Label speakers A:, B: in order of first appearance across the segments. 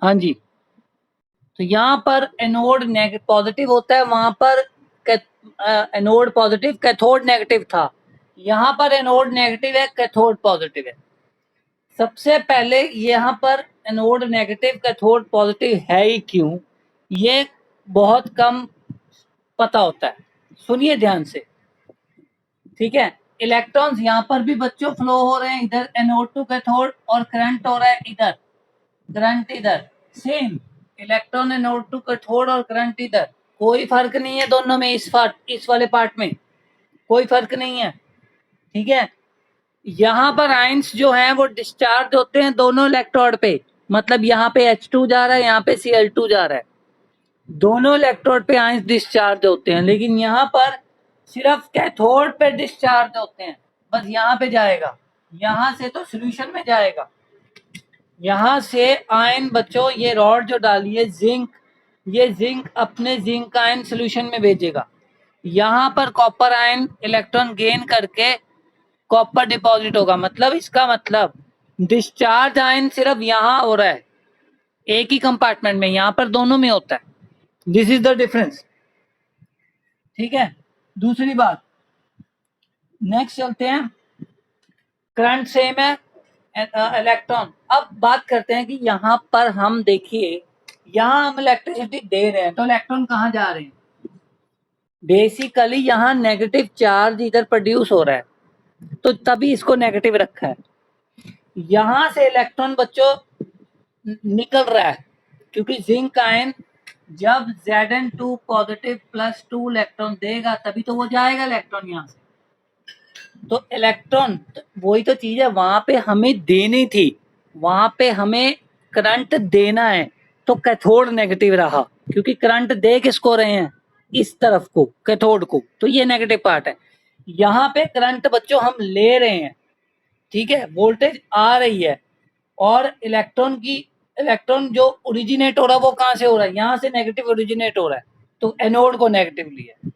A: हाँ जी, तो यहाँ पर एनोड पॉजिटिव होता है, वहां पर एनोड पॉजिटिव कैथोड नेगेटिव था। यहाँ पर एनोड नेगेटिव है, कैथोड पॉजिटिव है। सबसे पहले यहाँ पर एनोड नेगेटिव कैथोड पॉजिटिव है ही क्यों, ये बहुत कम पता होता है। सुनिए ध्यान से, ठीक है। इलेक्ट्रॉन्स यहाँ पर भी बच्चों फ्लो हो रहे हैं, इधर एनोड टू कैथोड, और करंट हो रहा है इधर, करंट इधर। Same electron anode to cathode और करंट इधर, कोई फर्क नहीं है दोनों में। इस वाले पार्ट में कोई फर्क नहीं है, ठीक है। यहाँ पर आयंस जो हैं वो डिस्चार्ज होते हैं दोनों इलेक्ट्रोड पे, मतलब यहाँ पे H2 जा रहा है, यहाँ पे Cl2 जा रहा है, दोनों इलेक्ट्रोड पे आयंस डिस्चार्ज होते हैं। लेकिन यहाँ पर सिर्फ कैथोड पे डिस्चार्ज होते हैं, बस यहाँ पे जाएगा, यहाँ से तो सॉल्यूशन में जाएगा। यहाँ से आयन बच्चों, ये रॉड जो डाली है जिंक, ये जिंक अपने जिंक आयन सॉल्यूशन में भेजेगा। यहाँ पर कॉपर आयन इलेक्ट्रॉन गेन करके कॉपर डिपॉजिट होगा। मतलब इसका मतलब डिस्चार्ज आयन सिर्फ यहाँ हो रहा है, एक ही कंपार्टमेंट में, यहाँ पर दोनों में होता है। दिस इज द डिफरेंस, ठीक है। दूसरी बात, नेक्स्ट चलते हैं। करंट सेम है, इलेक्ट्रॉन। अब बात करते हैं कि यहाँ पर हम देखिए, यहाँ हम इलेक्ट्रिसिटी दे रहे हैं तो इलेक्ट्रॉन कहाँ जा रहे हैं? बेसिकली यहाँ नेगेटिव चार्ज इधर प्रोड्यूस हो रहा है, तो तभी इसको नेगेटिव रखा है। यहाँ से इलेक्ट्रॉन बच्चों निकल रहा है, क्योंकि जिंक आयन जब Zn2 पॉजिटिव +2 इलेक्ट्रॉन देगा तभी तो वो जाएगा इलेक्ट्रॉन यहाँ से। तो इलेक्ट्रॉन वही तो चीज है, वहां पे हमें देनी थी, वहां पे हमें करंट देना है, तो कैथोड नेगेटिव रहा, क्योंकि करंट दे किसको रहे हैं? इस तरफ को, कैथोड को, तो ये नेगेटिव पार्ट है। यहाँ पे करंट बच्चों हम ले रहे हैं, ठीक है, वोल्टेज आ रही है, और इलेक्ट्रॉन जो ओरिजिनेट हो रहा है वो कहाँ से हो रहा है? यहाँ से नेगेटिव ओरिजिनेट हो रहा है, तो एनोड को नेगेटिव लिया।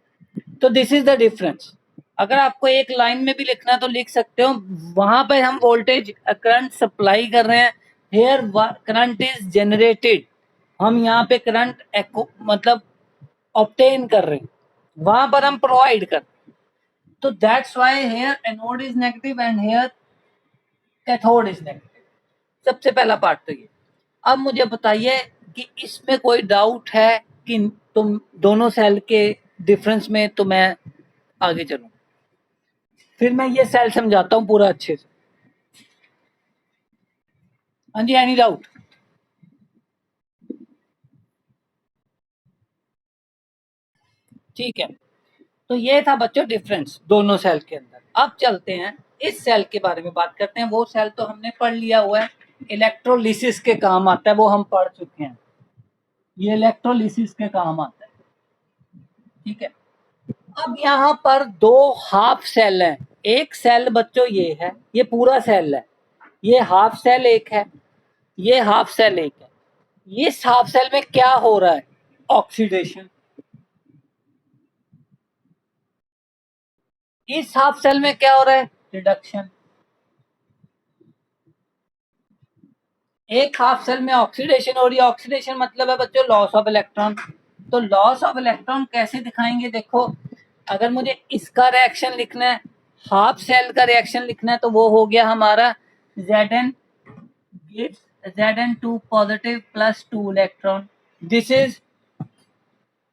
A: तो दिस इज द डिफरेंस। अगर आपको एक लाइन में भी लिखना है तो लिख सकते हो, वहां पर हम वोल्टेज करंट सप्लाई कर रहे हैं, हेयर करंट इज जनरेटेड, हम यहाँ पे करंट मतलब ऑब्टेन कर रहे हैं, वहां पर हम प्रोवाइड कर रहे हैं। तो that's why here anode is negative and here cathode is negative. सबसे पहला पार्ट तो ये। अब मुझे बताइए कि इसमें कोई डाउट है कि तुम दोनों सेल के डिफरेंस में, तो मैं आगे चलूं, फिर मैं ये सेल समझाता हूं पूरा अच्छे से। हाँ जी, एनी डाउट? ठीक है, तो ये था बच्चों डिफरेंस दोनों सेल के अंदर। अब चलते हैं इस सेल के बारे में बात करते हैं। वो सेल तो हमने पढ़ लिया हुआ है, इलेक्ट्रोलिसिस के काम आता है, वो हम पढ़ चुके हैं, ये इलेक्ट्रोलिसिस के काम आता है, ठीक है। अब यहाँ पर दो हाफ सेल हैं, एक सेल बच्चों ये है, ये पूरा सेल है, ये हाफ सेल एक है, ये हाफ सेल एक है। इस हाफ सेल में क्या हो रहा है? ऑक्सीडेशन। इस हाफ सेल में क्या हो रहा है? रिडक्शन। एक हाफ सेल में ऑक्सीडेशन हो रही है, ऑक्सीडेशन मतलब है बच्चों लॉस ऑफ इलेक्ट्रॉन। तो लॉस ऑफ इलेक्ट्रॉन कैसे दिखाएंगे? देखो, अगर मुझे इसका रिएक्शन लिखना है, हाफ सेल का रिएक्शन लिखना है, तो वो हो गया हमारा Zn gives Zn2 positive +2 electron. This is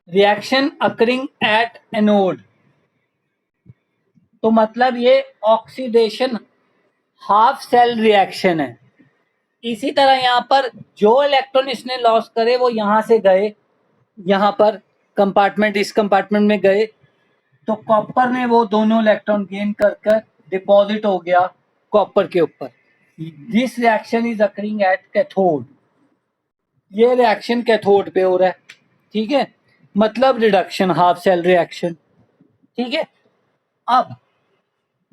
A: reaction occurring at anode. तो मतलब ये ऑक्सीडेशन हाफ सेल रिएक्शन है। इसी तरह यहाँ पर जो इलेक्ट्रॉन इसने लॉस करे वो यहाँ से गए, यहाँ पर कंपार्टमेंट, इस कंपार्टमेंट में गए, तो कॉपर ने वो दोनों इलेक्ट्रॉन गेन कर कर डिपॉजिट हो गया कॉपर के ऊपर। This reaction is occurring at cathode, ये रिएक्शन कैथोड पे हो रहा है, ठीक है, मतलब रिडक्शन, हाफ सेल रिएक्शन, ठीक है। अब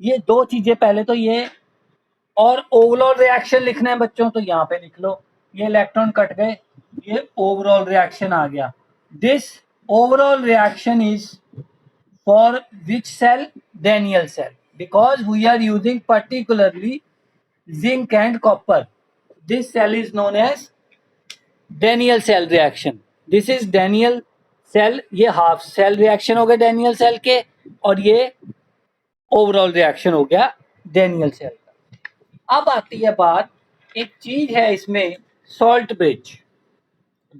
A: ये दो चीजें, पहले तो ये, और ओवरऑल रिएक्शन लिखना है बच्चों तो यहाँ पे लिख लो, ये इलेक्ट्रॉन कट गए, ये ओवरऑल रिएक्शन आ गया। This overall reaction is for which cell? Daniell cell, because we are using particularly zinc and copper. This cell is known as Daniell cell reaction, this is Daniell cell, ये half cell reaction हो गया Daniel cell के, और ये overall reaction हो गया Daniel cell का। अब आती है बात, एक चीज है इसमें सॉल्ट ब्रिज,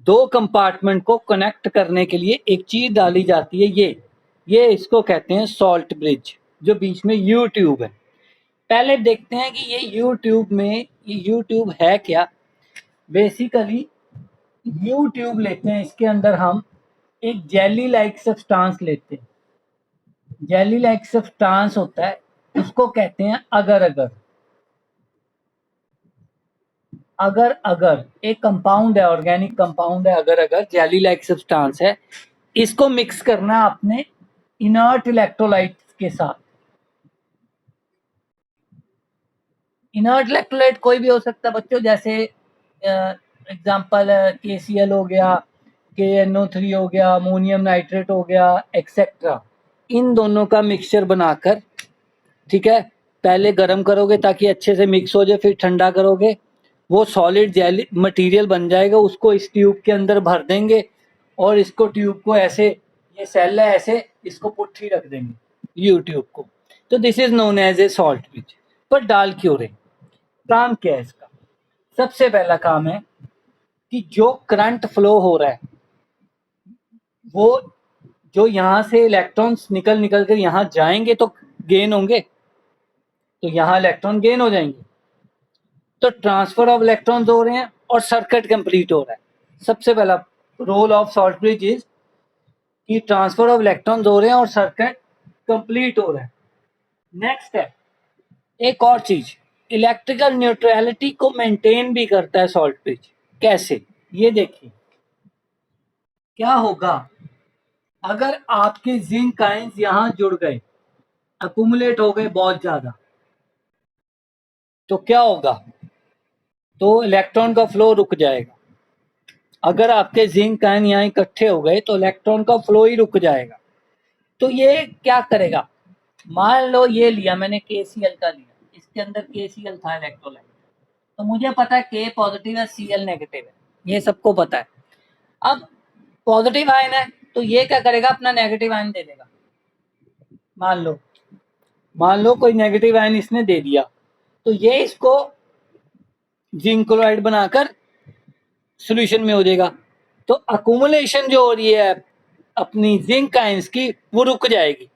A: दो कंपार्टमेंट को कनेक्ट करने के लिए एक चीज डाली जाती है, ये इसको कहते हैं सॉल्ट ब्रिज, जो बीच में यू ट्यूब है। पहले देखते हैं कि ये यू ट्यूब में, ये यू ट्यूब है क्या। बेसिकली यू ट्यूब लेते हैं, इसके अंदर हम एक जेली लाइक सब्सटेंस लेते हैं, जेली लाइक सब्सटेंस होता है, उसको कहते हैं अगर अगर। अगर अगर एक कंपाउंड है, ऑर्गेनिक कंपाउंड है अगर अगर, जेली लाइक सब्सटेंस है, इसको मिक्स करना है अपने इनर्ट इलेक्ट्रोलाइट के साथ। इनर्ट इलेक्ट्रोलाइट कोई भी हो सकता है बच्चों, जैसे एग्जांपल KCl हो गया, KNO3 हो गया, अमोनियम नाइट्रेट हो गया, एक्सेट्रा। इन दोनों का मिक्सचर बनाकर, ठीक है, पहले गर्म करोगे ताकि अच्छे से मिक्स हो जाए, फिर ठंडा करोगे, वो सॉलिड जेली मटेरियल बन जाएगा, उसको इस ट्यूब के अंदर भर देंगे, और इसको ट्यूब को ऐसे, ये सेल है ऐसे, इसको पुट्ठी रख देंगे यू ट्यूब को। तो this is known as a salt bridge. पर डाल क्यों रहे, काम क्या है इसका? सबसे पहला काम है कि जो करंट फ्लो हो रहा है, वो जो यहाँ से इलेक्ट्रॉन्स निकल निकल कर यहाँ जाएंगे तो गेन होंगे, तो यहाँ इलेक्ट्रॉन गेन हो जाएंगे, तो ट्रांसफर ऑफ इलेक्ट्रॉन्स हो रहे हैं और सर्किट कंप्लीट हो रहा है। सबसे पहला role of salt bridge is कि ट्रांसफर ऑफ इलेक्ट्रॉन्स हो रहे हैं और सर्किट कंप्लीट हो रहा है। नेक्स्ट है एक और चीज, इलेक्ट्रिकल न्यूट्रलिटी को मेंटेन भी करता है सॉल्ट ब्रिज। कैसे, ये देखिए क्या होगा अगर आपके जिंक आयंस यहां जुड़ गए, अकुमुलेट हो गए बहुत ज्यादा, तो क्या होगा, तो इलेक्ट्रॉन का फ्लो रुक जाएगा। अगर आपके जिंक आयन यहाँ इकट्ठे हो गए तो इलेक्ट्रॉन का फ्लो ही रुक जाएगा। तो ये क्या करेगा, मान लो ये लिया मैंने KCl का लिया, इसके अंदर KCl था इलेक्ट्रोलाइट, तो मुझे पता है K पॉजिटिव है Cl नेगेटिव है, ये सबको पता है। अब पॉजिटिव आयन है तो ये क्या करेगा, अपना नेगेटिव आयन दे देगा। मान लो कोई नेगेटिव आयन इसने दे दिया, तो ये इसको जिंक क्लोराइड बनाकर सॉल्यूशन में हो जाएगा। तो अकुमुलेशन जो हो रही है अपनी जिंक आयंस की, वो रुक जाएगी,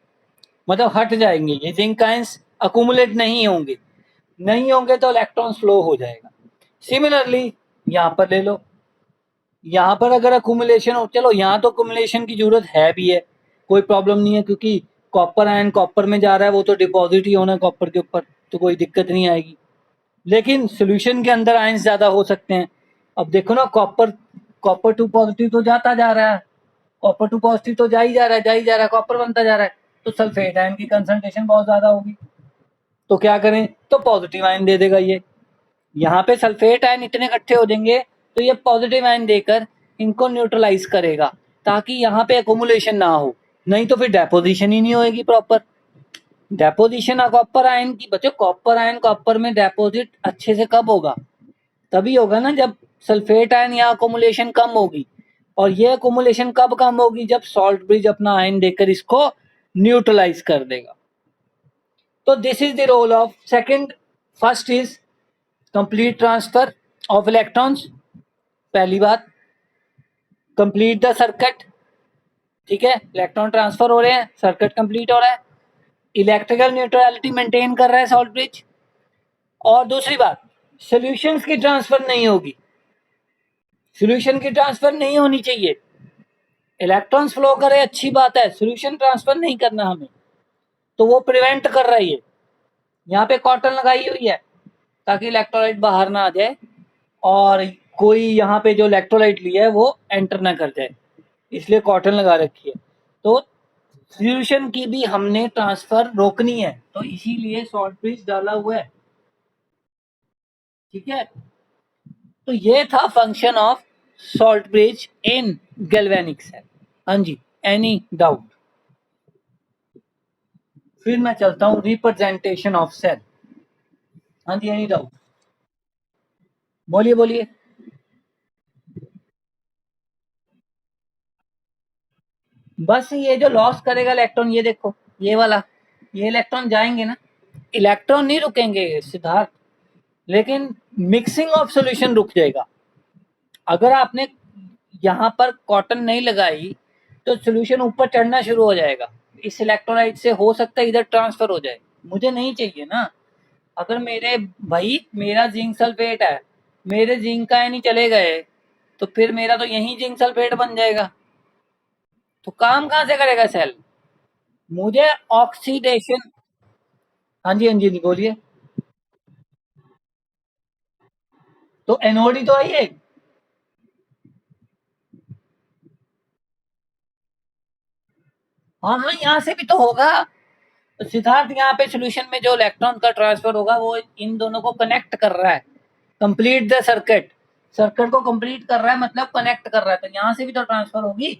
A: मतलब हट जाएंगे, ये जिंक आयंस अकुमुलेट नहीं होंगे तो इलेक्ट्रॉन फ्लो हो जाएगा। सिमिलरली यहाँ पर ले लो, यहाँ पर अगर अकुमुलेशन हो, चलो यहाँ तो अकुमुलेशन की जरूरत है भी है, कोई प्रॉब्लम नहीं है, क्योंकि कॉपर आयन कॉपर में जा रहा है, वो तो डिपॉजिट ही होना है कॉपर के ऊपर, तो कोई दिक्कत नहीं आएगी। लेकिन सॉल्यूशन के अंदर आयंस ज्यादा हो सकते हैं। अब देखो ना, कॉपर 2 पॉजिटिव तो जाता जा रहा है, कॉपर 2 पॉजिटिव तो जा ही जा रहा है, कॉपर बनता जा रहा है, तो सल्फेट आयन की कंसंट्रेशन बहुत ज्यादा होगी, तो क्या करें, तो पॉजिटिव आयन दे देगा ये। यहाँ पे सल्फेट आयन इतने इकट्ठे हो जाएंगे तो ये पॉजिटिव आयन देकर इनको न्यूट्रलाइज करेगा, ताकि यहाँ पे एकोमुलेशन ना हो, नहीं तो फिर डेपोजिशन ही नहीं होगी प्रॉपर। डेपोजिशन कॉपर आयन की, बच्चों कॉपर आयन कॉपर में डेपोजिट अच्छे से कब होगा, तभी होगा ना जब सल्फेट आयन या अकोमुलेशन कम होगी। और ये अकोमुलेशन कब कम होगी, जब सॉल्ट ब्रिज अपना आयन देकर इसको न्यूट्रलाइज कर देगा। तो this is the role of second, first is complete transfer of electrons, पहली बात कंप्लीट द सर्किट, ठीक है, इलेक्ट्रॉन ट्रांसफर हो रहे हैं, सर्किट कंप्लीट हो रहा है, इलेक्ट्रिकल न्यूट्रलिटी मेंटेन कर रहा है सॉल्ट ब्रिज। और दूसरी बात, सॉल्यूशंस की ट्रांसफर नहीं होगी, सॉल्यूशन की ट्रांसफर नहीं होनी चाहिए। इलेक्ट्रॉन्स फ्लो करे अच्छी बात है, सॉल्यूशन ट्रांसफर नहीं करना हमें, तो वो प्रिवेंट कर रहा है ये। यहाँ पे कॉटन लगाई हुई है ताकि इलेक्ट्रोलाइट बाहर ना आ जाए, और कोई यहाँ पे जो इलेक्ट्रोलाइट लिया है वो एंटर ना कर जाए, इसलिए कॉटन लगा रखी है। तो सॉल्यूशन की भी हमने ट्रांसफर रोकनी है, तो इसीलिए सॉल्ट ब्रिज डाला हुआ है, ठीक है। तो ये था function of salt bridge in galvanic cell. हाँ जी, एनी डाउट? फिर मैं चलता हूँ रिप्रेजेंटेशन ऑफ सेल। हाँ जी, एनी डाउट? बोलिए बोलिए। बस ये जो लॉस करेगा इलेक्ट्रॉन, ये देखो ये वाला, ये इलेक्ट्रॉन जाएंगे ना, इलेक्ट्रॉन नहीं रुकेंगे सिद्धार्थ, लेकिन मिक्सिंग ऑफ सॉल्यूशन रुक जाएगा। अगर आपने यहाँ पर कॉटन नहीं लगाई तो सॉल्यूशन ऊपर चढ़ना शुरू हो जाएगा, इस इलेक्ट्रोलाइट से हो सकता है इधर ट्रांसफर हो जाए, मुझे नहीं चाहिए ना। अगर मेरे भाई मेरा जिंक सल्फेट है, मेरे जिंक का नहीं चले गए तो फिर मेरा तो यही जिंक सल्फेट बन जाएगा, तो काम कहाँ से करेगा सेल। मुझे ऑक्सीडेशन, हाँ जी हाँ जी बोलिए। तो एनोड ही तो है ये। हाँ हाँ, यहाँ से भी तो होगा। तो सिद्धार्थ यहाँ पे सॉल्यूशन में जो इलेक्ट्रॉन का ट्रांसफर होगा वो इन दोनों को कनेक्ट कर रहा है, कंप्लीट द सर्किट, सर्किट को कंप्लीट कर रहा है मतलब कनेक्ट कर रहा है, तो यहाँ से भी तो ट्रांसफर होगी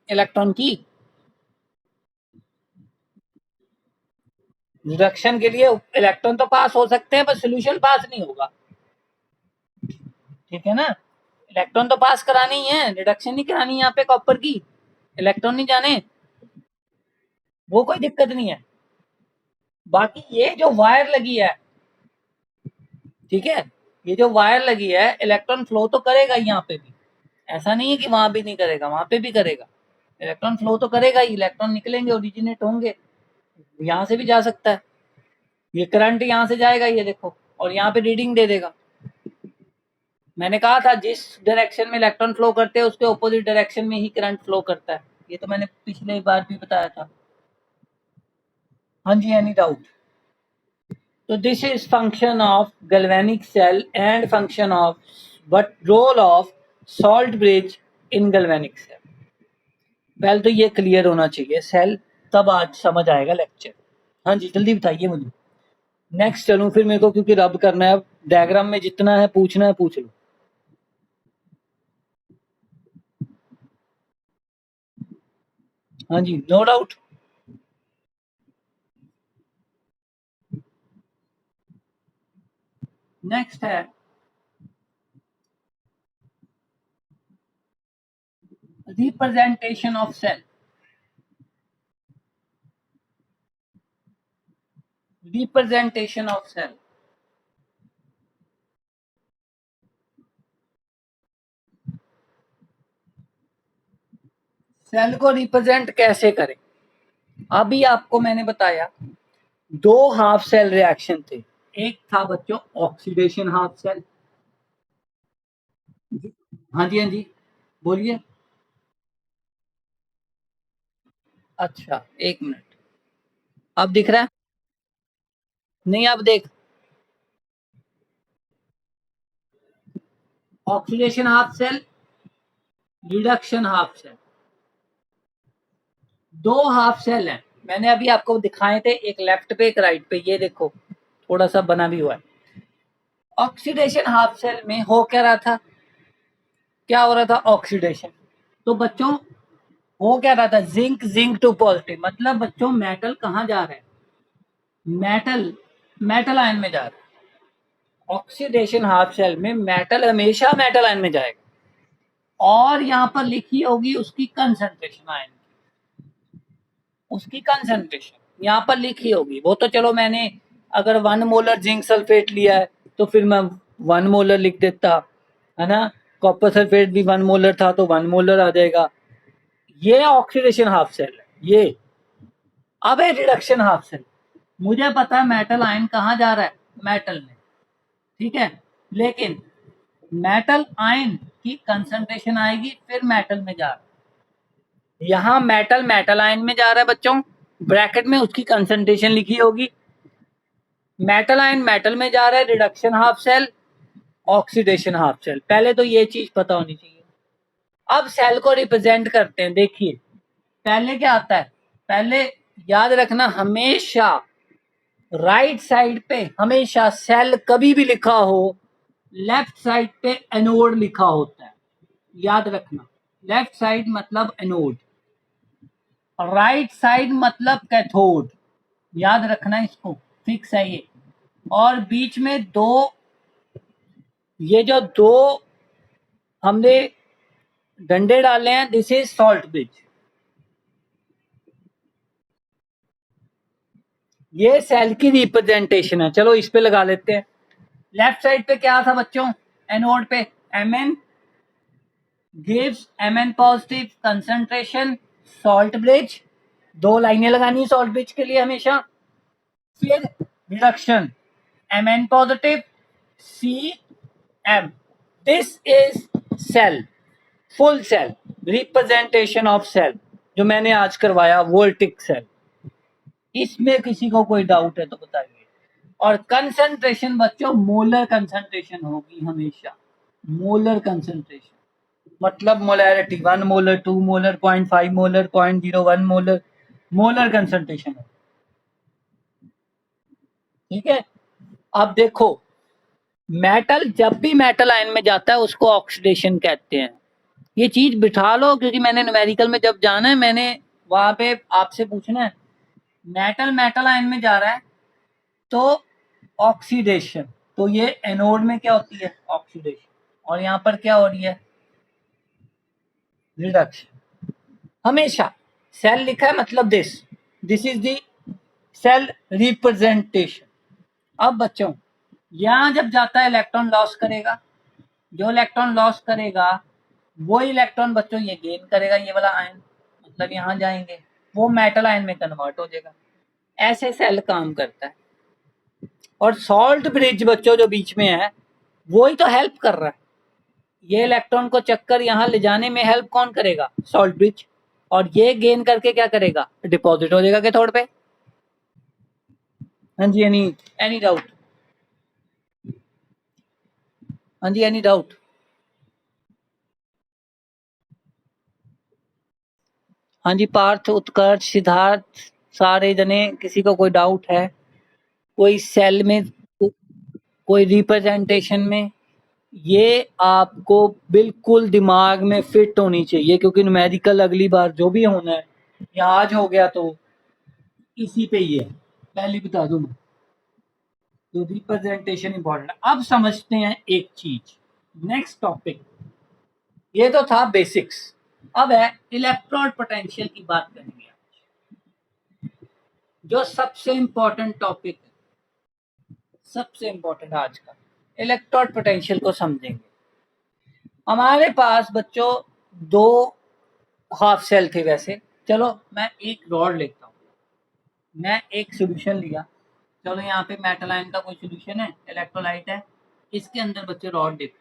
A: इलेक्ट्रॉन की। रिडक्शन के लिए इलेक्ट्रॉन तो पास हो सकते हैं, पर सॉल्यूशन पास नहीं होगा, ठीक है ना। इलेक्ट्रॉन तो पास करानी ही है, रिडक्शन नहीं करानी है यहाँ पे कॉपर की, इलेक्ट्रॉन नहीं जाने, वो कोई दिक्कत नहीं है। बाकी ये जो वायर लगी है, ठीक है, ये जो वायर लगी है इलेक्ट्रॉन फ्लो तो करेगा यहाँ पे भी, ऐसा नहीं है कि वहां भी नहीं करेगा, वहां पे भी करेगा, इलेक्ट्रॉन फ्लो तो करेगा ही, इलेक्ट्रॉन निकलेंगे ओरिजिनेट होंगे, यहाँ से भी जा सकता है, ये करंट यहाँ से जाएगा ये देखो, और यहाँ पे रीडिंग दे देगा। मैंने कहा था जिस डायरेक्शन में इलेक्ट्रॉन फ्लो करते हैं उसके ऑपोजिट डायरेक्शन में ही करंट फ्लो करता है, ये तो मैंने पिछले बार भी बताया था। हाँ जी, एनी डाउट। तो this is function of galvanic cell and function of but role of salt bridge in galvanic cell. पहले तो ये क्लियर होना चाहिए सेल, तब आज समझ आएगा लेक्चर। हाँ जी जल्दी बताइए मुझे, नेक्स्ट चलूं फिर, मेरे को क्योंकि रब करना है, डायग्राम में जितना है पूछना है पूछ लो। हाँ जी नो डाउट। नेक्स्ट है representation of cell, representation of cell. Cell को रिप्रेजेंट कैसे करें, अभी आपको मैंने बताया दो हाफ सेल रिएक्शन थे, एक था बच्चों ऑक्सीडेशन हाफ सेल। हाँ जी हाँ जी बोलिए। अच्छा एक मिनट, अब दिख रहा है, नहीं अब देख, oxidation half cell, reduction half cell, दो हाफ सेल हैं, मैंने अभी आपको दिखाए थे, एक लेफ्ट पे एक राइट पे, ये देखो थोड़ा सा बना भी हुआ है। ऑक्सीडेशन हाफ सेल में हो क्या रहा था, क्या हो रहा था ऑक्सीडेशन, तो बच्चों हो क्या रहा था, जिंक जिंक टू पॉजिटिव, मतलब बच्चों मेटल कहाँ जा रहा है, मेटल मेटल आयन में जा रहा है। ऑक्सीडेशन हाफ सेल में मेटल हमेशा मेटल आयन में जाएगा, और यहाँ पर लिखी होगी उसकी कंसंट्रेशन आयन, उसकी कंसंट्रेशन यहाँ पर लिखी होगी, वो तो चलो मैंने अगर 1 मोलर जिंक सल्फेट लिया है तो फिर मैं 1 मोलर लिख देता है ना, कॉपर सल्फेट भी 1 मोलर था तो 1 मोलर आ जाएगा। ये ऑक्सीडेशन हाफ सेल है ये। अब है रिडक्शन हाफ सेल, मुझे पता है मेटल आयन कहाँ जा रहा है, मेटल में, ठीक है, लेकिन मेटल आयन की कंसंट्रेशन आएगी फिर मेटल में जा रहा है, यहाँ मेटल मेटल आयन में जा रहा है बच्चों, ब्रैकेट में उसकी कंसंट्रेशन लिखी होगी, मेटल आयन मेटल में जा रहा है, reduction half cell, oxidation half cell, पहले तो ये चीज पता होनी चाहिए। अब सेल को रिप्रेजेंट करते हैं, देखिए पहले क्या आता है, पहले याद रखना हमेशा राइट साइड पे, हमेशा सेल कभी भी लिखा हो लेफ्ट साइड पे एनोड लिखा होता है, याद रखना, लेफ्ट साइड मतलब एनोड, राइट साइड मतलब कैथोड, याद रखना इसको, फिक्स है ये। और बीच में दो, ये जो दो हमने डंडे डाले हैं, दिस इज सॉल्ट ब्रिज, ये सेल की रिप्रेजेंटेशन है। चलो इस पे लगा लेते हैं। लेफ्ट साइड पे क्या था बच्चों, एनोड पे Mn gives Mn positive concentration salt bridge, दो लाइनें लगानी है सॉल्ट ब्रिज के लिए हमेशा। फिर reduction Mn positive Cm, this is cell, full cell representation of cell जो मैंने आज करवाया, वोल्टिक सेल। इसमें किसी को कोई डाउट है तो बताइए। और कंसंट्रेशन बच्चों मोलर कंसंट्रेशन होगी हमेशा, मोलर कंसंट्रेशन मतलब molarity 1 molar 2 molar 0.5 molar 0.01 molar, molar concentration है। ठीक है। अब देखो, मेटल जब भी मेटल आयन में जाता है उसको ऑक्सीडेशन कहते हैं। ये चीज बिठा लो, क्योंकि मैंने न्यूमेरिकल में जब जाना है मैंने वहां पे आपसे पूछना है, मेटल मेटल आयन में जा रहा है तो ऑक्सीडेशन, तो ये एनोड में क्या होती है, ऑक्सीडेशन, और यहाँ पर क्या हो रही है, रिडक्शन। हमेशा सेल लिखा है मतलब this is the cell representation. अब बच्चों यहाँ जब जाता है इलेक्ट्रॉन लॉस करेगा, जो इलेक्ट्रॉन लॉस करेगा वो इलेक्ट्रॉन बच्चों ये गेन करेगा, ये वाला आयन, मतलब यहाँ जाएंगे वो मेटल आयन में कन्वर्ट हो जाएगा। ऐसे सेल काम करता है। और सॉल्ट ब्रिज बच्चों जो बीच में है वो ही तो हेल्प कर रहा है, ये इलेक्ट्रॉन को चक्कर यहाँ ले जाने में हेल्प कौन करेगा, सॉल्ट ब्रिज। और ये गेन करके क्या करेगा, डिपॉजिट हो जाएगा कैथोड पे। हाँ जी, एनी डाउट, हाँ जी एनी डाउट। हाँ जी, पार्थ उत्कर्ष सिद्धार्थ सारे जने, किसी को कोई डाउट है, कोई सेल में कोई रिप्रेजेंटेशन में, ये आपको बिल्कुल दिमाग में फिट होनी चाहिए, क्योंकि न्यूमेरिकल अगली बार जो भी होना है या आज हो गया तो इसी पे ही है, पहले बता दूं मैं। तो रिप्रेजेंटेशन इंपॉर्टेंट। अब समझते हैं एक चीज, नेक्स्ट टॉपिक, ये तो था बेसिक्स। अब है इलेक्ट्रोड पोटेंशियल की बात करेंगे, जो सबसे इंपॉर्टेंट टॉपिक है, सबसे इंपॉर्टेंट आज का, इलेक्ट्रोड पोटेंशियल को समझेंगे। हमारे पास बच्चों दो हाफ सेल थे वैसे, चलो मैं एक रॉड लेता हूँ, मैं एक सोल्यूशन लिया, चलो यहाँ पे मेटल आयन का कोई सोल्यूशन है, इलेक्ट्रोलाइट है, इसके अंदर बच्चे रॉड देखो,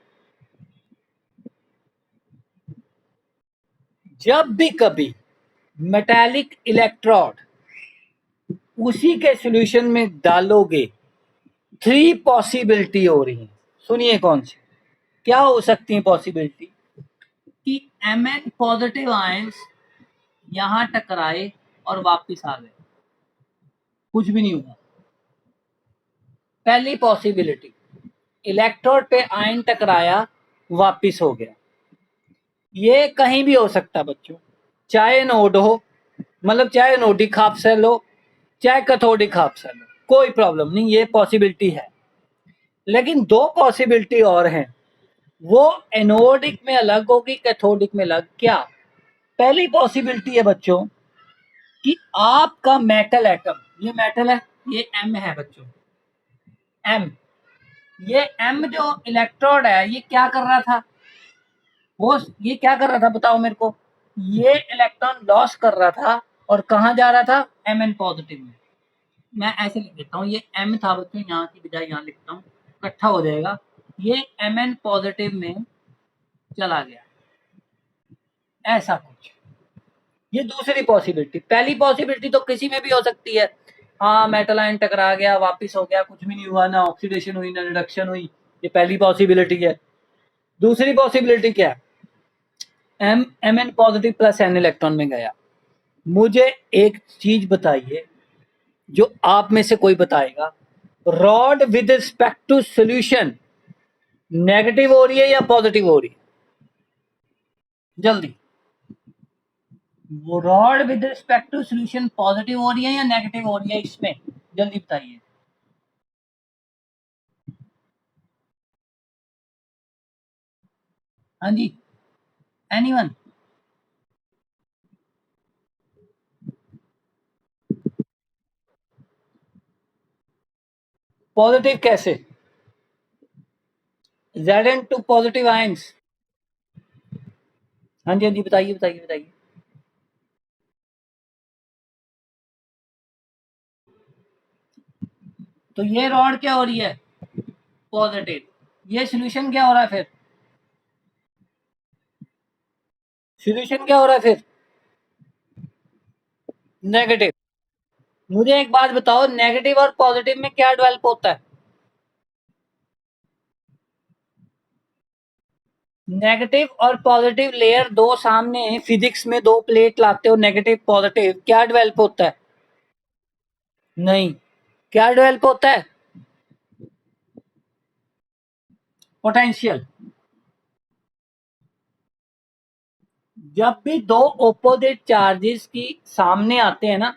A: जब भी कभी मेटालिक इलेक्ट्रोड उसी के सॉल्यूशन में डालोगे, थ्री पॉसिबिलिटी हो रही है। सुनिए कौन सी, क्या हो सकती है पॉसिबिलिटी, कि Mn पॉजिटिव आयंस यहां टकराए और वापस आ गए, कुछ भी नहीं हुआ। पहली पॉसिबिलिटी, इलेक्ट्रोड पे आयन टकराया वापस हो गया। ये कहीं भी हो सकता बच्चों, चाहे नोड हो, मतलब चाहे नोडिक हाफ सेल हो, चाहे कैथोडिक हाफ सेल हो, कोई प्रॉब्लम नहीं, ये पॉसिबिलिटी है। लेकिन दो पॉसिबिलिटी और हैं, वो एनोडिक में अलग होगी, कैथोडिक में अलग। क्या, पहली पॉसिबिलिटी है बच्चों कि आपका मेटल एटम, ये मेटल है, ये एम है बच्चों, एम, ये एम जो इलेक्ट्रोड है ये क्या कर रहा था, वो ये क्या कर रहा था बताओ मेरे को, ये इलेक्ट्रॉन लॉस कर रहा था और कहाँ जा रहा था, एम एन पॉजिटिव में। मैं ऐसे लिख देता हूँ, ये एम था बच्चों, यहाँ की बजाय यहाँ लिखता हूँ, इकट्ठा हो जाएगा, ये एम एन पॉजिटिव में चला गया, ऐसा कुछ। ये दूसरी पॉसिबिलिटी। पहली पॉसिबिलिटी तो किसी में भी हो सकती है, हाँ मेटल आयन टकरा गया वापिस हो गया, कुछ भी नहीं हुआ, ना ऑक्सीडेशन हुई ना रिडक्शन हुई, ये पहली पॉसिबिलिटी है। दूसरी पॉसिबिलिटी क्या है, M N positive plus N electron में गया। मुझे एक चीज बताइए, जो आप में से कोई बताएगा, rod with respect to solution negative हो रही है या पॉजिटिव हो रही है, जल्दी। वो rod with respect to solution positive हो रही है या नेगेटिव हो रही है, इसमें जल्दी बताइए। हाँ जी, एनीवन। पॉजिटिव कैसे? Zn2 positive ions. हाँ जी हाँ जी, बताइए बताइए बताइए। तो ये रॉड क्या हो रही है? पॉजिटिव। ये सोल्यूशन क्या हो रहा है फिर? सोल्यूशन क्या हो रहा है फिर? नेगेटिव। मुझे एक बात बताओ, नेगेटिव और पॉजिटिव में क्या डेवलप होता है? नेगेटिव और पॉजिटिव लेयर दो सामने, फिजिक्स में दो प्लेट लाते हो, नेगेटिव पॉजिटिव, क्या डेवलप होता है? नहीं, क्या डेवलप होता है? पोटेंशियल। जब भी दो ऑपोजिट चार्जेस की सामने आते हैं ना,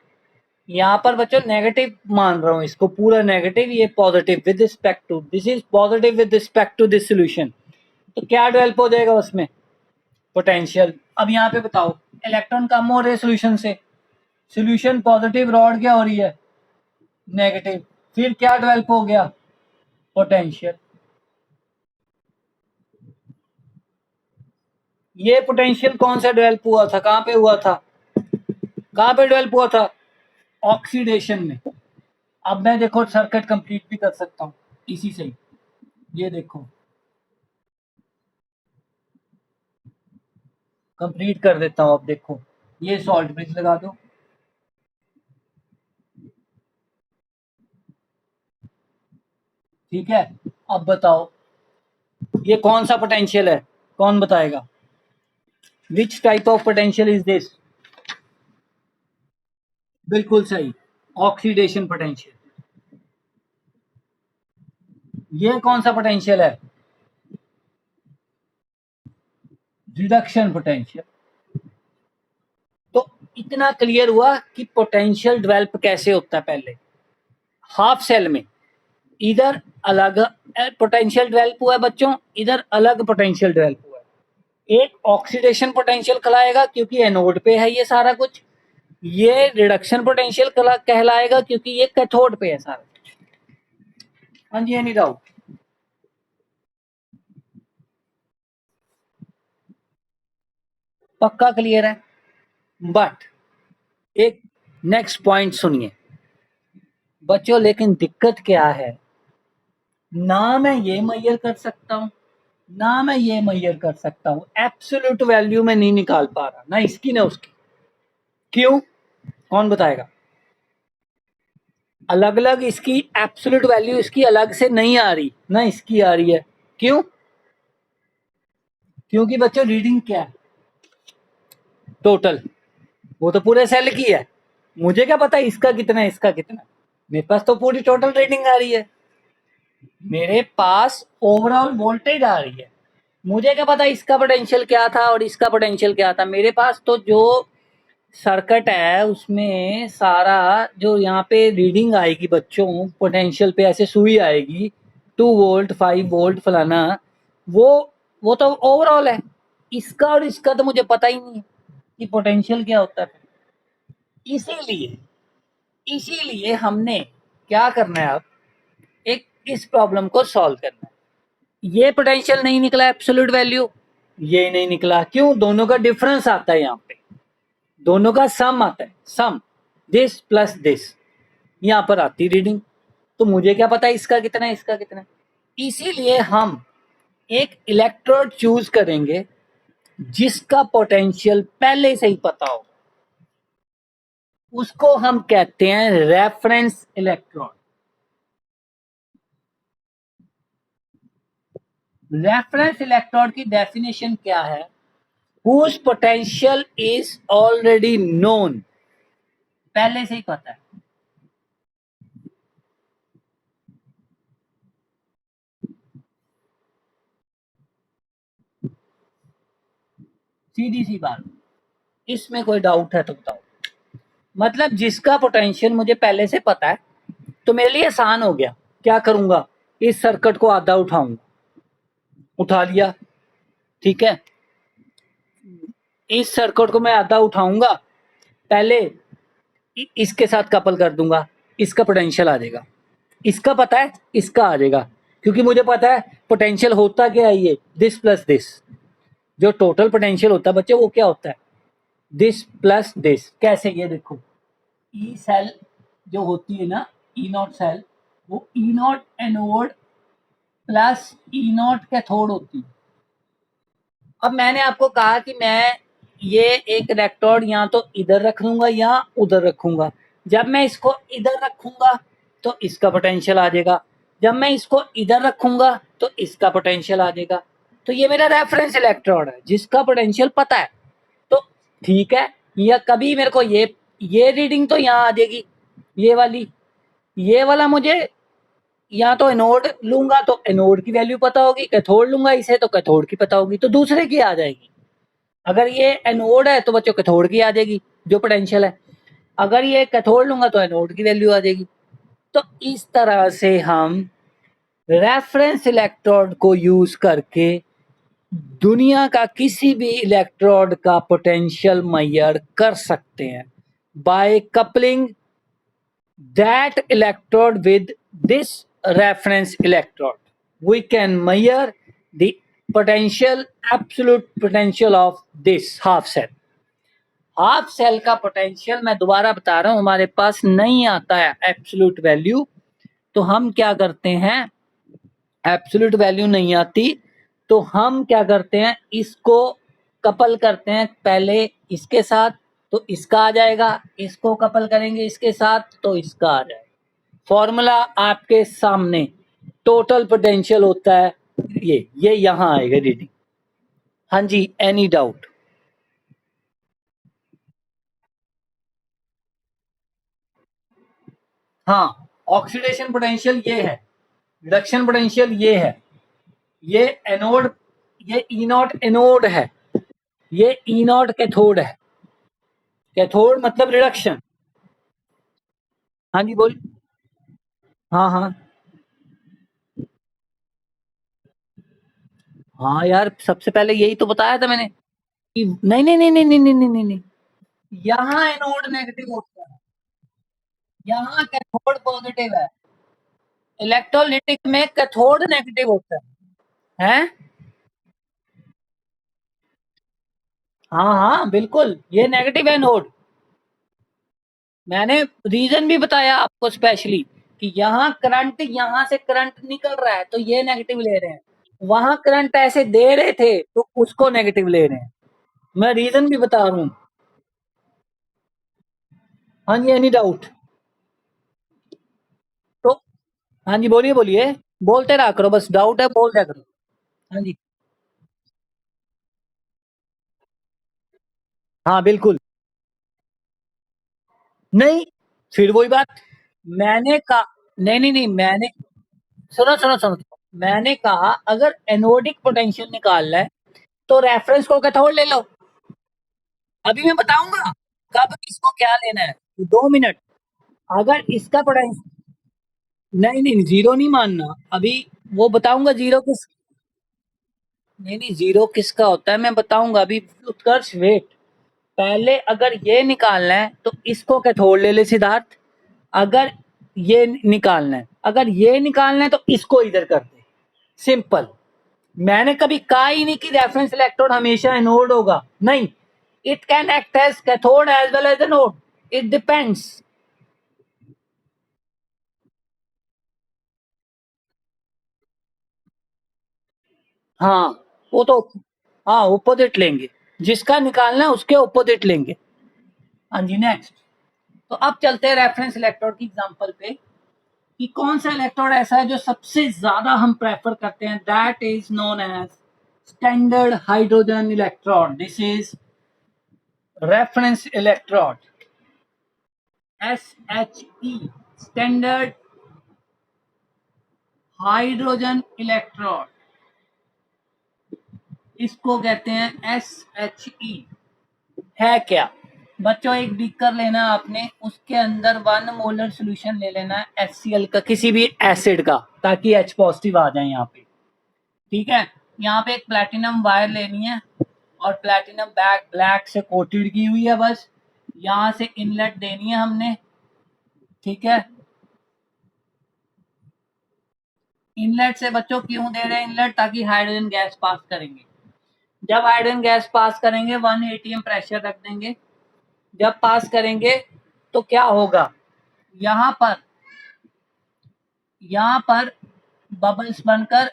A: यहाँ पर बच्चों नेगेटिव मान रहा हूं इसको, पूरा नेगेटिव, ये positive with respect to, this is positive with respect to this solution, तो क्या डेवलप हो जाएगा उसमें? पोटेंशियल। अब यहाँ पे बताओ, इलेक्ट्रॉन कम हो रहे सोल्यूशन से, सोल्यूशन पॉजिटिव, रॉड क्या हो रही है? नेगेटिव, फिर क्या डेवलप हो गया? पोटेंशियल। ये पोटेंशियल कौन सा डेवलप हुआ था, कहाँ पे हुआ था? कहाँ पे डेवलप हुआ था? ऑक्सीडेशन में। अब मैं देखो सर्किट कंप्लीट भी कर सकता हूँ इसी से ही, ये देखो कंप्लीट कर देता हूँ। अब देखो, ये सॉल्ट ब्रिज लगा दो, ठीक है। अब बताओ ये कौन सा पोटेंशियल है, कौन बताएगा? Which type of potential is this? बिल्कुल सही, ऑक्सीडेशन पोटेंशियल। ये कौन सा पोटेंशियल है? Reduction potential. तो इतना क्लियर हुआ कि पोटेंशियल डेवलप कैसे होता है। पहले हाफ सेल में इधर अलग पोटेंशियल डेवलप हुआ है बच्चों, इधर अलग पोटेंशियल डेवलप हुआ है। एक ऑक्सीडेशन पोटेंशियल कहलाएगा क्योंकि एनोड पे है ये सारा कुछ, ये रिडक्शन पोटेंशियल कहलाएगा क्योंकि ये कैथोड पे है सारा कुछ। हाँ जी, एनी डाउट? पक्का क्लियर है? बट एक नेक्स्ट पॉइंट सुनिए बच्चों, लेकिन दिक्कत क्या है, ना मैं ये मैयर कर सकता हूं, ना मैं ये मैयर कर सकता हूं, एब्सोल्यूट वैल्यू में नहीं निकाल पा रहा, ना इसकी ना उसकी। क्यों? कौन बताएगा? अलग अलग इसकी एब्सोल्यूट वैल्यू इसकी अलग से नहीं आ रही, ना इसकी आ रही है। क्यों? क्योंकि बच्चों रीडिंग क्या है? टोटल। वो तो पूरे सेल की है, मुझे क्या पता इसका कितना है इसका कितना है? मेरे पास तो पूरी टोटल रीडिंग आ रही है, मेरे पास ओवरऑल वोल्टेज आ रही है, मुझे क्या पता इसका पोटेंशियल क्या था और इसका पोटेंशियल क्या था? मेरे पास तो जो सर्किट है उसमें सारा जो यहाँ पे रीडिंग आएगी बच्चों, पोटेंशियल पे ऐसे सुई आएगी, 2 वोल्ट 5 वोल्ट फलाना, वो वो तो ओवरऑल है। इसका और इसका तो मुझे पता ही नहीं है कि पोटेंशियल क्या होता है। इसीलिए इसीलिए हमने क्या करना है अब, एक इस प्रॉब्लम को सॉल्व करना है। ये पोटेंशियल नहीं निकला एब्सोल्यूट वैल्यू, ये नहीं निकला, क्यों? दोनों का डिफरेंस आता है, यहाँ पे दोनों का सम आता है, सम दिस प्लस दिस, यहाँ पर आती रीडिंग, तो मुझे क्या पता इसका कितना है इसका कितना है? इसीलिए हम एक इलेक्ट्रोड चूज करेंगे जिसका पोटेंशियल पहले से ही पता हो, उसको हम कहते हैं रेफरेंस इलेक्ट्रोड। रेफरेंस इलेक्ट्रोड की डेफिनेशन क्या है? whose potential is already known, पहले से ही पता है। सीधी सी बात, इसमें कोई डाउट है तो बताओ? मतलब जिसका पोटेंशियल मुझे पहले से पता है तो मेरे लिए आसान हो गया। क्या करूंगा? इस सर्किट को आधा उठाऊंगा, उठा लिया, ठीक है। इस सर्किट को मैं आधा उठाऊंगा, पहले इसके साथ कपल कर दूंगा, इसका पोटेंशियल आ जाएगा, इसका पता है, इसका आ जाएगा, क्योंकि मुझे पता है पोटेंशियल होता क्या है, ये दिस प्लस दिस, जो टोटल पोटेंशियल होता है बच्चे वो क्या होता है, दिस प्लस दिस। कैसे, ये देखो, ई सेल जो होती है ना, ई नॉट सेल, वो E nought anode plus E nought cathode होती है। अब मैंने आपको कहा कि मैं ये एक इलेक्ट्रोड या तो इधर रख लूंगा या उधर रखूंगा। जब मैं इसको इधर रखूंगा तो इसका पोटेंशियल आ जाएगा, जब मैं इसको इधर रखूंगा तो इसका पोटेंशियल आ जाएगा। तो ये मेरा रेफरेंस इलेक्ट्रोड है जिसका पोटेंशियल पता है। तो ठीक है, या कभी मेरे को ये रीडिंग तो यहाँ आ जाएगी, ये वाली, ये वाला मुझे या तो एनोड लूंगा तो एनोड की वैल्यू पता होगी, कैथोड लूंगा इसे तो कैथोड की पता होगी, तो दूसरे की आ जाएगी। अगर ये एनोड है तो बच्चों कैथोड की आ जाएगी जो पोटेंशियल है, अगर ये कैथोड लूंगा तो एनोड की वैल्यू आ जाएगी। तो इस तरह से हम रेफरेंस इलेक्ट्रोड को यूज करके दुनिया का किसी भी इलेक्ट्रोड का पोटेंशियल मेजर कर सकते हैं by coupling that electrode with this reference electrode. We can measure the potential, absolute potential of this half cell. Half cell का पोटेंशियल मैं दोबारा बता रहा हूं, हमारे पास नहीं आता है एब्सोल्यूट वैल्यू, तो हम क्या करते हैं, एब्सोल्यूट वैल्यू नहीं आती तो हम क्या करते हैं, इसको कपल करते हैं पहले इसके साथ तो इसका आ जाएगा, इसको कपल करेंगे इसके साथ तो इसका आ जाएगा। फॉर्मूला आपके सामने, टोटल पोटेंशियल होता है ये यहां आएगा रीडिंग। हाँ जी, एनी डाउट? हाँ, ऑक्सीडेशन पोटेंशियल ये है, रिडक्शन पोटेंशियल ये है, ये एनोड, ये ई नॉट एनोड है, ये ई नॉट कैथोड है। कैथोड मतलब रिडक्शन। हाँ जी बोल। हाँ हाँ हाँ यार, सबसे पहले यही तो बताया था मैंने कि नहीं नहीं नहीं नहीं नहीं नहीं नहीं नहीं, यहाँ एनोड नेगेटिव होता है, यहाँ कैथोड पॉजिटिव है। इलेक्ट्रोलिटिक में कैथोड नेगेटिव होता है, हैं? हाँ हाँ बिल्कुल, ये नेगेटिव है नोड। मैंने रीजन भी बताया आपको स्पेशली कि यहाँ करंट, यहाँ से करंट निकल रहा है तो ये नेगेटिव ले रहे हैं, वहां करंट ऐसे दे रहे थे तो उसको नेगेटिव ले रहे हैं। मैं रीजन भी बता रहा हूँ। हाँ जी, एनी डाउट? तो हाँ जी, बोलिए बोलिए, बोलते रहा करो, बस डाउट है बोल दिया करो। हाँ जी, हाँ बिल्कुल। नहीं, फिर वही बात, मैंने कहा, नहीं नहीं नहीं, मैंने, सुनो सुनो सुनो, मैंने कहा अगर एनोडिक पोटेंशियल निकालना है तो रेफरेंस को कैथोड ले लो। अभी मैं बताऊंगा कब किसको क्या लेना है, 2 मिनट। अगर इसका पोटेंशियल, नहीं नहीं जीरो नहीं मानना अभी, वो बताऊंगा जीरो किस, नहीं नहीं जीरो किसका होता है मैं बताऊंगा अभी, उत्कर्ष वेट। पहले अगर ये निकालना है तो इसको कैथोड ले ले सिद्धार्थ, अगर ये निकालना है, अगर ये निकालना है तो इसको इधर कर दे, सिंपल। मैंने कभी कहा ही नहीं कि रेफरेंस इलेक्ट्रोड हमेशा एनोड होगा, नहीं, it can act as cathode as well as anode, it depends. हाँ, वो तो, हाँ ओपोजिट लेंगे, जिसका निकालना है उसके ओपोजिट लेंगे। हाँ जी, नेक्स्ट। तो अब चलते हैं रेफरेंस इलेक्ट्रोड की एग्जांपल पे कि कौन सा इलेक्ट्रोड ऐसा है जो सबसे ज्यादा हम प्रेफर करते हैं, that is known as standard hydrogen electrode. This is reference electrode, SHE, standard hydrogen electrode, इसको कहते हैं SHE। है क्या बच्चों, एक बीकर लेना आपने, उसके अंदर 1 मोलर सोल्यूशन ले लेना है HCl का, किसी भी एसिड का, ताकि H पॉजिटिव आ जाए यहाँ पे। ठीक है, यहाँ पे एक प्लैटिनम वायर लेनी है और प्लैटिनम बैग ब्लैक से कोटेड की हुई है, बस यहाँ से इनलेट देनी है हमने। ठीक है, इनलेट से बच्चों क्यों दे रहे हैं इनलेट? ताकि हाइड्रोजन गैस पास करेंगे। जब हाइड्रोजन गैस पास करेंगे 1 atm प्रेशर रख देंगे। जब पास करेंगे तो क्या होगा, यहाँ पर बबल्स बनकर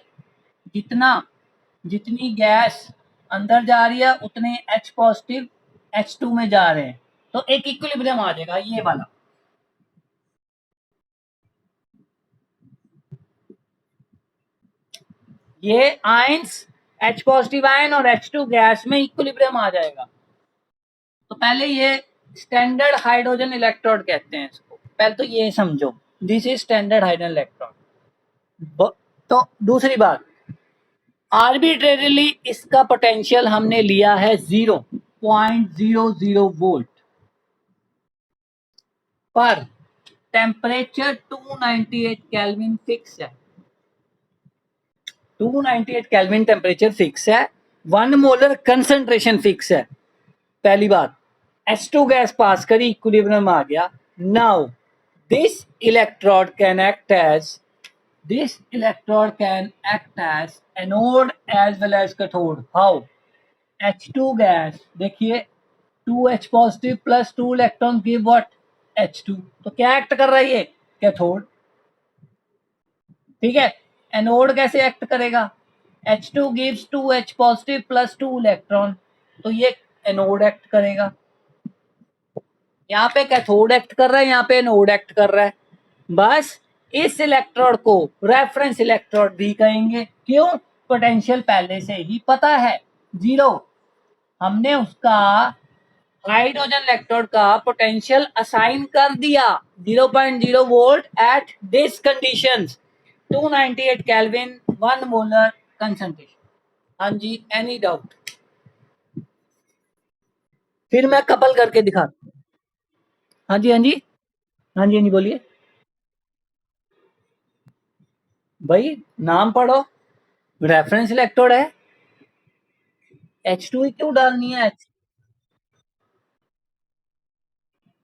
A: जितनी गैस अंदर जा रही है उतने H पॉजिटिव H2 में जा रहे हैं, तो एक इक्विलिब्रियम आ जाएगा ये वाला। ये आयंस H पॉजिटिव आयन और H2 गैस में इक्विलिब्रियम आ जाएगा। तो पहले ये स्टैंडर्ड हाइड्रोजन इलेक्ट्रोड कहते हैं इसको, पहले तो ये समझो, this is standard hydrogen electrode. तो दूसरी बात, आर्बिट्रेरीली इसका पोटेंशियल हमने लिया है 0.00 वोल्ट पर टेम्परेचर 298 केल्विन फिक्स है। 298 केल्विन टेम्परेचर फिक्स है, 1 मोलर कंसंट्रेशन फिक्स है। पहली बात, H2 गैस पास करी, इक्विलिब्रियम आ गया। Now this electrode can act as anode as well as cathode. How? H2 gas, देखिए 2H positive plus 2 electron give what? H2। तो क्या एक्ट कर रहा है ये? कैथोड। ठीक है, एनोड कैसे एक्ट करेगा? H2 gives 2H positive plus 2 electron, तो ये एनोड एक्ट करेगा। यहाँ पे कैथोड एक्ट कर रहा है, यहाँ पे एनोड एक्ट कर रहा है। बस इस इलेक्ट्रोड को रेफरेंस इलेक्ट्रोड भी कहेंगे। क्यों? पोटेंशियल पहले से ही पता है 0। हमने उसका हाइड्रोजन इलेक्ट्रोड का पोटेंशियल असाइन कर दिया 0.0 volt at this conditions, 298 kelvin, 1 molar concentration. हाँ जी, एनी डाउट? फिर मैं कपल करके दिखा। हाँ जी, हाँ जी, हाँ जी, हाँ जी, बोलिए भाई। नाम पढ़ो, रेफरेंस इलेक्ट्रोड है, H2 क्यों डालनी है?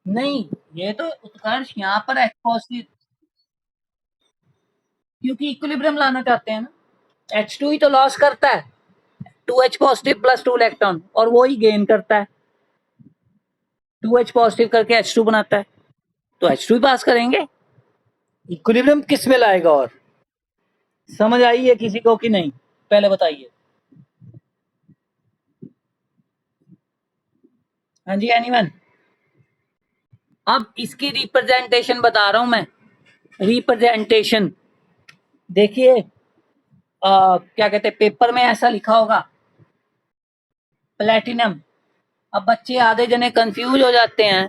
A: नहीं, ये तो उत्कर्ष यहाँ पर H पॉजिटिव, क्योंकि इक्विलिब्रियम लाना चाहते हैं ना। H2 ही तो लॉस करता है, 2H पॉजिटिव प्लस 2 इलेक्ट्रॉन, और वो ही गेन करता है, 2H पॉजिटिव करके H2 बनाता है, तो H2 ही पास करेंगे। इक्विलिब्रियम किस में लाएगा? और समझ आई है किसी को कि नहीं? पहले बताइए। हाँ जी, एनीवन? अब इसकी रिप्रेजेंटेशन बता रहा हूं मैं। रिप्रेजेंटेशन देखिए, क्या कहते हैं, पेपर में ऐसा लिखा होगा प्लेटिनम। अब बच्चे आधे जने कंफ्यूज हो जाते हैं